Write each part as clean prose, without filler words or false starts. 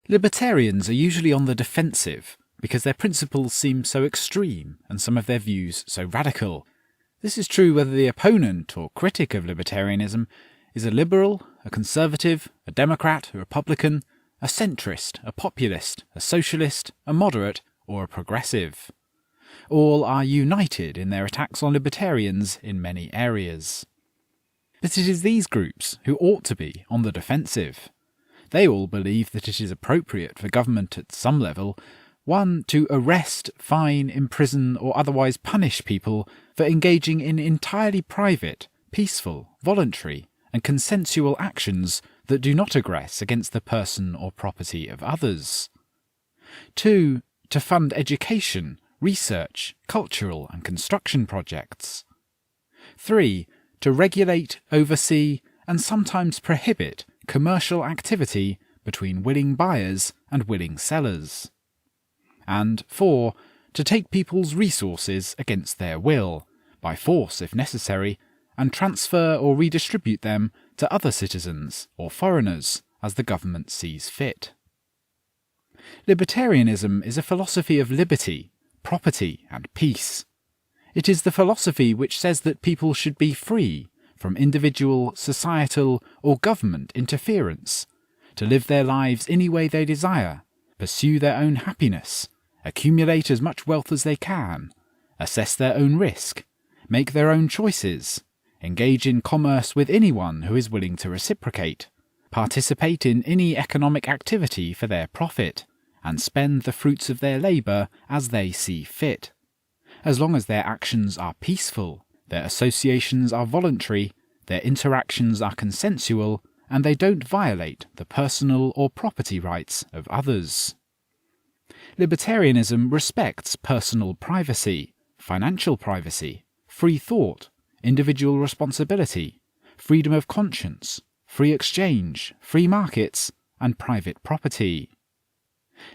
Libertarians are usually on the defensive because their principles seem so extreme and some of their views so radical. This is true whether the opponent or critic of libertarianism is a liberal, a conservative, a Democrat, a Republican, a centrist, a populist, a socialist, a moderate, or a progressive. All are united in their attacks on libertarians in many areas. But it is these groups who ought to be on the defensive. They all believe that it is appropriate for government at some level, 1. to arrest, fine, imprison, or otherwise punish people for engaging in entirely private, peaceful, voluntary, and consensual actions that do not aggress against the person or property of others. 2. to fund education, research, cultural and construction projects. 3. to regulate, oversee, and sometimes prohibit commercial activity between willing buyers and willing sellers. And 4. to take people's resources against their will, by force if necessary, and transfer or redistribute them to other citizens or foreigners as the government sees fit. Libertarianism is a philosophy of liberty, property, and peace. It is the philosophy which says that people should be free from individual, societal, or government interference, to live their lives any way they desire, pursue their own happiness, accumulate as much wealth as they can, assess their own risk, make their own choices, engage in commerce with anyone who is willing to reciprocate, participate in any economic activity for their profit, and spend the fruits of their labour as they see fit. As long as their actions are peaceful, their associations are voluntary, their interactions are consensual, and they don't violate the personal or property rights of others. Libertarianism respects personal privacy, financial privacy, free thought, individual responsibility, freedom of conscience, free exchange, free markets, and private property.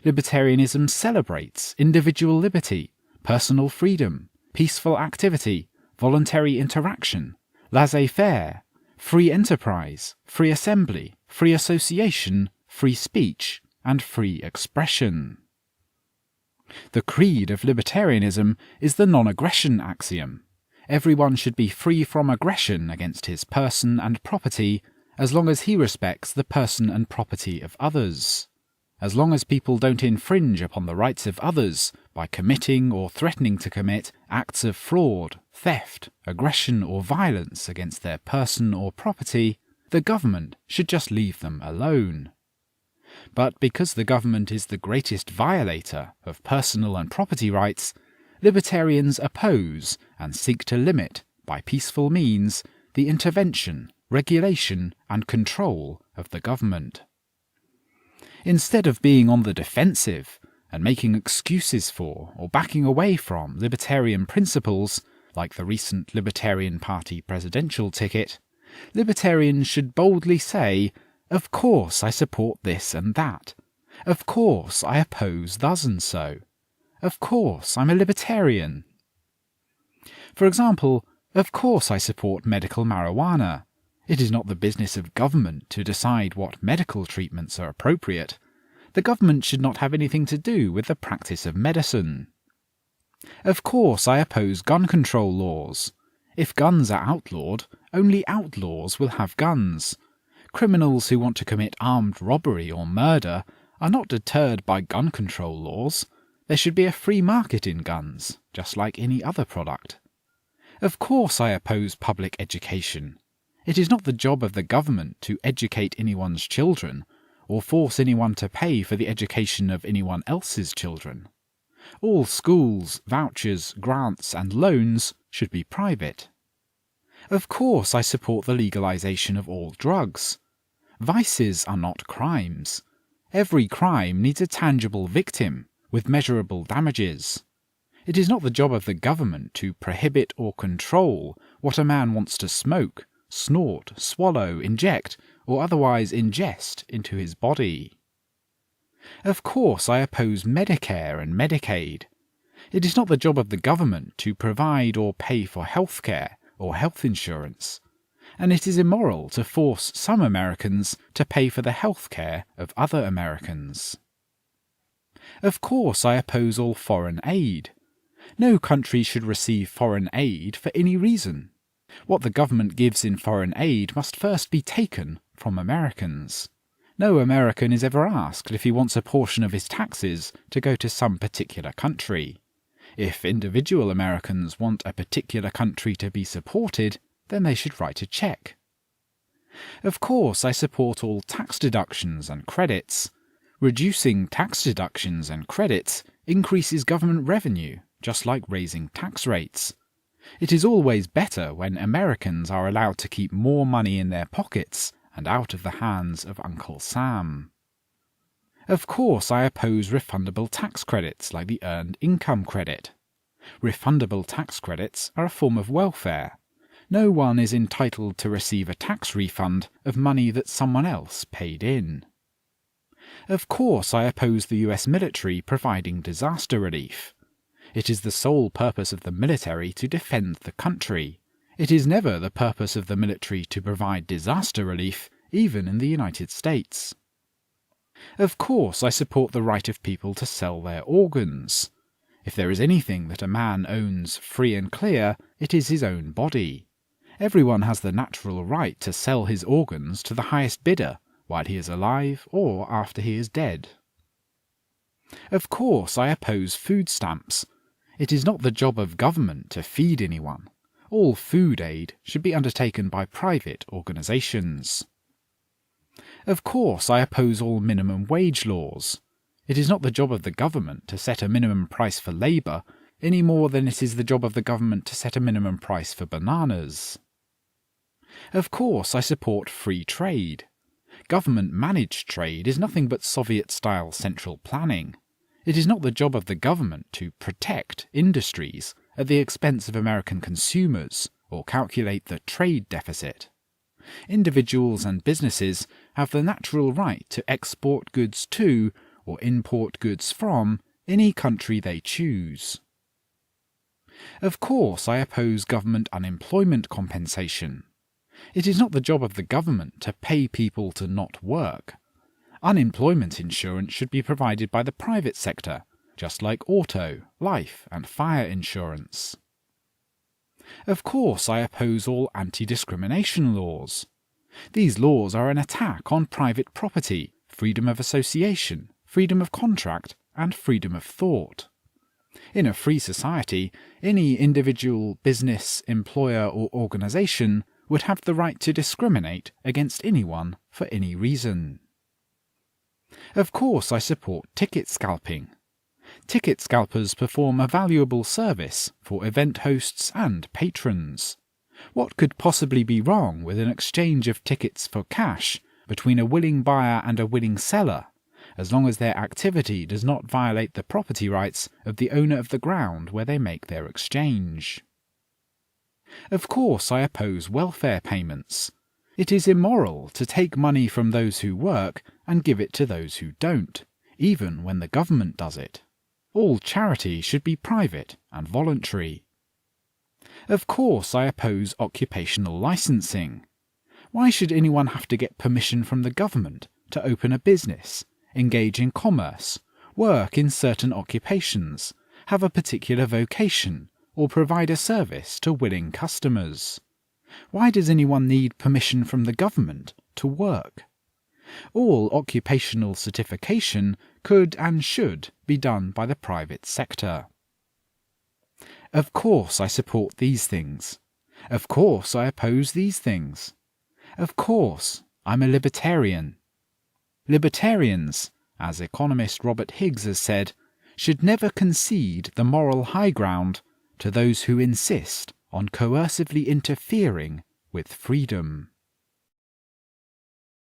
Libertarianism celebrates individual liberty, personal freedom, peaceful activity, voluntary interaction, laissez-faire, free enterprise, free assembly, free association, free speech, and free expression. The creed of libertarianism is the non-aggression axiom. Everyone should be free from aggression against his person and property as long as he respects the person and property of others. As long as people don't infringe upon the rights of others by committing or threatening to commit acts of fraud, theft, aggression or violence against their person or property, the government should just leave them alone. But because the government is the greatest violator of personal and property rights, libertarians oppose and seek to limit, by peaceful means, the intervention, regulation and control of the government. Instead of being on the defensive and making excuses for or backing away from libertarian principles, like the recent Libertarian Party presidential ticket, libertarians should boldly say, "Of course I support this and that. Of course I oppose thus and so. Of course I'm a libertarian." For example, of course I support medical marijuana. It is not the business of government to decide what medical treatments are appropriate. The government should not have anything to do with the practice of medicine. Of course I oppose gun control laws. If guns are outlawed, only outlaws will have guns. Criminals who want to commit armed robbery or murder are not deterred by gun control laws. There should be a free market in guns, just like any other product. Of course I oppose public education. It is not the job of the government to educate anyone's children, or force anyone to pay for the education of anyone else's children. All schools, vouchers, grants and loans should be private. Of course I support the legalization of all drugs. Vices are not crimes. Every crime needs a tangible victim, with measurable damages. It is not the job of the government to prohibit or control what a man wants to smoke, snort, swallow, inject, or otherwise ingest into his body. Of course I oppose Medicare and Medicaid. It is not the job of the government to provide or pay for health care or health insurance. and it is immoral to force some Americans to pay for the health care of other Americans. Of course, I oppose all foreign aid. No country should receive foreign aid for any reason. What the government gives in foreign aid must first be taken from Americans. No American is ever asked if he wants a portion of his taxes to go to some particular country. If individual Americans want a particular country to be supported, then they should write a check. Of course, I support all tax deductions and credits. Reducing tax deductions and credits increases government revenue, just like raising tax rates. It is always better when Americans are allowed to keep more money in their pockets and out of the hands of Uncle Sam. Of course, I oppose refundable tax credits like the Earned Income Credit. Refundable tax credits are a form of welfare. No one is entitled to receive a tax refund of money that someone else paid in. Of course, I oppose the US military providing disaster relief. It is the sole purpose of the military to defend the country. It is never the purpose of the military to provide disaster relief, even in the United States. Of course, I support the right of people to sell their organs. If there is anything that a man owns free and clear, it is his own body. Everyone has the natural right to sell his organs to the highest bidder, while he is alive or after he is dead. Of course, I oppose food stamps. It is not the job of government to feed anyone. All food aid should be undertaken by private organisations. Of course, I oppose all minimum wage laws. It is not the job of the government to set a minimum price for labour, any more than it is the job of the government to set a minimum price for bananas. Of course, I support free trade. Government-managed trade is nothing but Soviet-style central planning. It is not the job of the government to protect industries at the expense of American consumers or calculate the trade deficit. Individuals and businesses have the natural right to export goods to or import goods from any country they choose. Of course, I oppose government unemployment compensation. It is not the job of the government to pay people to not work. Unemployment insurance should be provided by the private sector, just like auto, life, and fire insurance. Of course, I oppose all anti-discrimination laws. These laws are an attack on private property, freedom of association, freedom of contract, and freedom of thought. In a free society, any individual, business, employer, or organisation would have the right to discriminate against anyone for any reason. Of course, I support ticket scalping. Ticket scalpers perform a valuable service for event hosts and patrons. What could possibly be wrong with an exchange of tickets for cash between a willing buyer and a willing seller, as long as their activity does not violate the property rights of the owner of the ground where they make their exchange? Of course, I oppose welfare payments. It is immoral to take money from those who work and give it to those who don't, even when the government does it. All charity should be private and voluntary. Of course, I oppose occupational licensing. Why should anyone have to get permission from the government to open a business, engage in commerce, work in certain occupations, have a particular vocation, or provide a service to willing customers? Why does anyone need permission from the government to work? All occupational certification could and should be done by the private sector. Of course I support these things. Of course I oppose these things. Of course I'm a libertarian. Libertarians, as economist Robert Higgs has said, should never concede the moral high ground to those who insist on coercively interfering with freedom.